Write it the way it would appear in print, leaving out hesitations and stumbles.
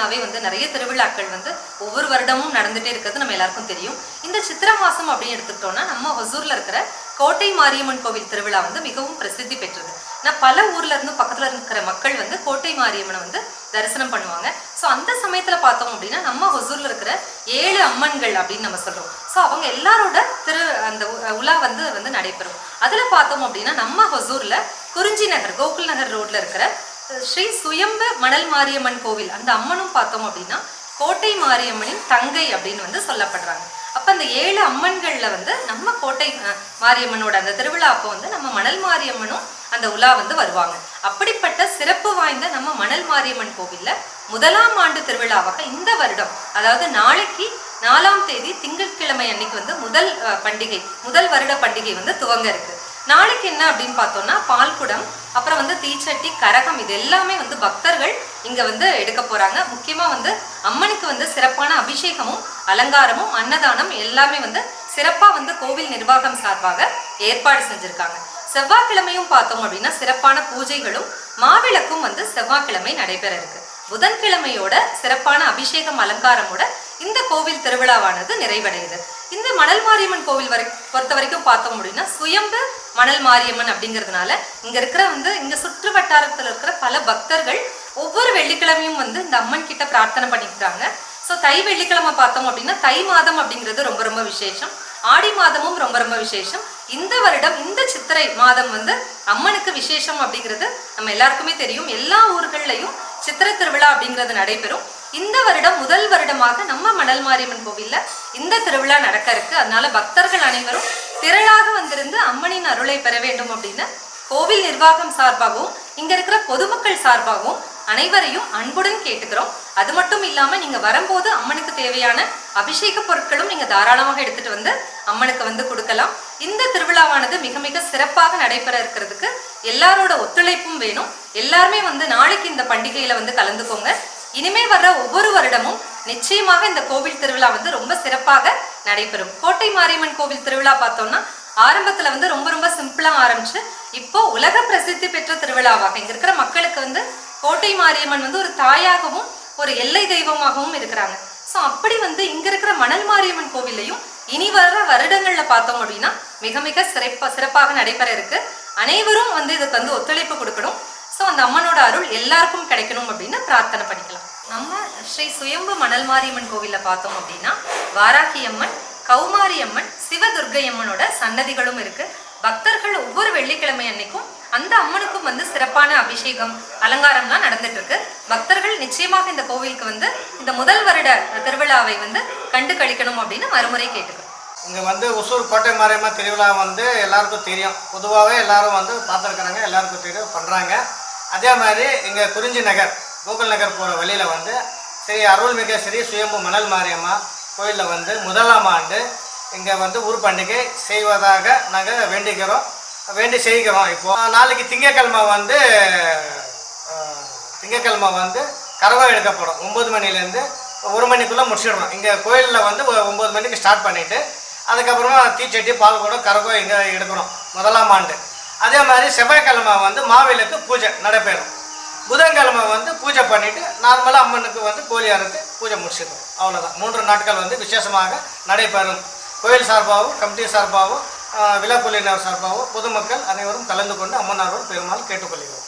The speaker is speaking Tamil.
பார்த்தீங்கன்னாவே வந்து நிறைய திருவிழாக்கள் வந்து ஒவ்வொரு வருடமும் நடந்துகிட்டே இருக்கிறது நம்ம எல்லாருக்கும் தெரியும். இந்த சித்திரை மாதம் அப்படின்னு எடுத்துக்கிட்டோம்னா நம்ம ஒசூரில் இருக்கிற கோட்டை மாரியம்மன் கோவில் திருவிழா வந்து மிகவும் பிரசித்தி பெற்றது. நான் பல ஊர்ல இருந்து பக்கத்துல இருக்கிற மக்கள் வந்து கோட்டை மாரியம்மனை வந்து தரிசனம் பண்ணுவாங்க. ஸோ அந்த சமயத்துல பார்த்தோம் அப்படின்னா நம்ம ஒசூர்ல இருக்கிற 7 அம்மன்கள் அப்படின்னு நம்ம சொல்றோம். ஸோ அவங்க எல்லாரோட அந்த உலா வந்து நடைபெறும். அதுல பார்த்தோம் அப்படின்னா நம்ம ஒசூர்ல குறிஞ்சி நகர் கோகுல் நகர் ரோட்ல இருக்கிற ஸ்ரீ சுயம்பு மணல் மாரியம்மன் கோவில் அந்த அம்மனும் பார்த்தோம் அப்படின்னா கோட்டை மாரியம்மனின் தங்கை அப்படின்னு வந்து சொல்லப்படுறாங்க. அப்ப அந்த 7 அம்மன்கள்ல வந்து நம்ம கோட்டை மாரியம்மனோட அந்த திருவிழா அப்போ வந்து நம்ம மணல் மாரியம்மனும் அந்த உலா வந்து வருவாங்க. அப்படிப்பட்ட சிறப்பு வாய்ந்த நம்ம மணல் மாரியம்மன் கோவில்ல முதலாம் ஆண்டு திருவிழாவாக இந்த வருடம், அதாவது நாளைக்கு 4ஆம் தேதி திங்கட்கிழமை அன்னைக்கு வந்து முதல் வருட பண்டிகை வந்து துவங்க இருக்கு. நாளைக்கு என்ன அப்படின்னு பார்த்தோம்னா பால்குடம், அப்புறம் வந்து தீச்சட்டி, கரகம், இது எல்லாமே வந்து பக்தர்கள் இங்க வந்து எடுக்க போறாங்க. முக்கியமா வந்து அம்மனுக்கு வந்து சிறப்பான அபிஷேகமும் அலங்காரமும் அன்னதானம் எல்லாமே வந்து சிறப்பா வந்து கோவில் நிர்வாகம் சார்பாக ஏற்பாடு செஞ்சிருக்காங்க. செவ்வாய்க்கிழமையும் பார்த்தோம் அப்படின்னா சிறப்பான பூஜைகளும் மாவிளக்கும் வந்து செவ்வாய்க்கிழமை நடைபெற இருக்கு. புதன்கிழமையோட சிறப்பான அபிஷேகம் அலங்காரமோட இந்த கோவில் திருவிழாவானது நிறைவடையுது. இந்த மணல் மாரியம்மன் கோவில் பொறுத்த வரைக்கும் பார்த்தோம் அப்படின்னா சுயம்பு மணல் மாரியம்மன் அப்படிங்கிறதுனால இங்க சுற்று வட்டாரத்தில் இருக்கிற பல பக்தர்கள் ஒவ்வொரு வெள்ளிக்கிழமையும் வந்து இந்த அம்மன் கிட்ட பிரார்த்தனை பண்ணிக்கிறாங்க. ஸோ தை வெள்ளிக்கிழமை பார்த்தோம் அப்படின்னா தை மாதம் அப்படிங்கிறது ரொம்ப ரொம்ப விசேஷம். ஆடி மாதமும் ரொம்ப ரொம்ப விசேஷம். இந்த வருடம் இந்த சித்திரை மாதம் வந்து அம்மனுக்கு விசேஷம் அப்படிங்கிறது நம்ம எல்லாருக்குமே தெரியும். எல்லா ஊர்கள்லையும் சித்திரை திருவிழா அப்படிங்கிறது நடைபெறும். இந்த வருடம் முதல் வருடமாக நம்ம மணல் மாரியம்மன் கோவில்ல இந்த திருவிழா நடக்க இருக்கு. அதனால பக்தர்கள் அனைவரும் திரளாக வந்திருந்து அம்மனின் அருளை பெற வேண்டும் அப்படின்னு கோவில் நிர்வாகம் சார்பாகவும் இங்க இருக்கிற பொதுமக்கள் சார்பாகவும் அனைவரையும் அன்புடன் கேட்டுக்கிறோம். அது மட்டும் இல்லாம நீங்க வரும்போது அம்மனுக்கு தேவையான அபிஷேக பொருட்களும் நீங்க தாராளமாக எடுத்துட்டு வந்து அம்மனுக்கு வந்து கொடுக்கலாம். இந்த திருவிழாவானது மிக மிக சிறப்பாக நடைபெற இருக்கிறதுக்கு எல்லாரோட ஒத்துழைப்பும் வேணும். எல்லாருமே வந்து நாளைக்கு இந்த பண்டிகையில வந்து கலந்துக்கோங்க. இனிமே வர்ற ஒவ்வொரு வருடமும் நிச்சயமாக இந்த கோவில் திருவிழா வந்து ரொம்ப சிறப்பாக நடைபெறும். கோட்டை மாரியம்மன் கோவில் திருவிழா பார்த்தோம்னா ஆரம்பத்துல வந்து ரொம்ப ரொம்ப சிம்பிளா ஆரம்பிச்சு இப்போ உலக பிரசித்தி பெற்ற திருவிழாவாக இங்க இருக்கிற மக்களுக்கு வந்து கோட்டை மாரியம்மன் வந்து ஒரு தாயாகவும் ஒரு எல்லை தெய்வமாகவும் இருக்கிறாங்க. ஸோ அப்படி வந்து இங்க இருக்கிற மணல் மாரியம்மன் கோவில்லையும் இனி வர்ற வருடங்கள்ல பார்த்தோம் அப்படின்னா மிக மிக சிறப்பாக நடைபெற இருக்கு. அனைவரும் வந்து இதுக்கு வந்து ஒத்துழைப்பு கொடுக்கணும். ஸோ அந்த அம்மனோட அருள் எல்லாருக்கும் கிடைக்கணும் அப்படின்னு பிரார்த்தனை பண்ணிக்கலாம். நம்ம ஸ்ரீ சுயம்பு மணல் மாரியம்மன் கோவில்ல பார்த்தோம் அப்படின்னா வாராகி அம்மன், கௌமாரி அம்மன், சிவதுர்கை அம்மனோட சன்னதிகளும் இருக்கு. பக்தர்கள் ஒவ்வொரு வெள்ளிக்கிழமை அன்னைக்கும் அந்த அம்மனுக்கும் வந்து சிறப்பான அபிஷேகம் அலங்காரம்லாம் நடந்துட்டு இருக்கு. பக்தர்கள் நிச்சயமாக இந்த கோவிலுக்கு வந்து இந்த முதல் வருட திருவிழாவை வந்து கண்டு கழிக்கணும் அப்படின்னு மறுமுறை கேட்டுக்கிறோம். இங்கே வந்து ஒசூர் கோட்டை மாரியம்மன் திருவிழா வந்து எல்லாருக்கும் தெரியும். பொதுவாகவே எல்லாரும் வந்து பார்த்துருக்குறாங்க, எல்லாருக்கும் தெரியும், பண்ணுறாங்க. அதே மாதிரி இங்கே குறிஞ்சி நகர் கோகுல் நகர் போகிற வழியில் வந்து ஸ்ரீ அருள்மிகு ஸ்ரீ சுயம்பு மணல் மாரியம்மா கோயிலில் வந்து முதலாம் ஆண்டு இங்கே வந்து ஊர் பண்டிகை செய்வதாக நாங்கள் வேண்டி செய்கிறோம். இப்போது நாளைக்கு திங்கக்கிழமை வந்து கரகம் எடுக்கப்படும். 9 மணிலேருந்து 1 மணிக்குள்ளே முடிச்சிடுறோம். இங்கே கோயிலில் வந்து 9 மணிக்கு ஸ்டார்ட் பண்ணிவிட்டு அதுக்கப்புறமா தீச்சட்டி, பால்குடம், கரகம் இங்கே எடுக்கிறோம் முதலாம் ஆண்டு. அதே மாதிரி செவ்வாய்க்கிழமை வந்து மாவிளக்கு பூஜை நடைபெறும். புதன்கிழமை வந்து பூஜை பண்ணிவிட்டு நார்மலாக அம்மனுக்கு வந்து கோழி அறுத்து பூஜை முடிச்சிடுறோம். அவ்வளோதான். 3 நாட்கள் வந்து விசேஷமாக நடைபெறும். கோயில் சார்பாகவும் கமிட்டி சார்பாகவும் விழாக்குழுவினர் சார்பாகவும் பொதுமக்கள் அனைவரும் கலந்து கொண்டு அம்மனாரோடு பெருமாள் கேட்டுக்கொள்கிறோம்.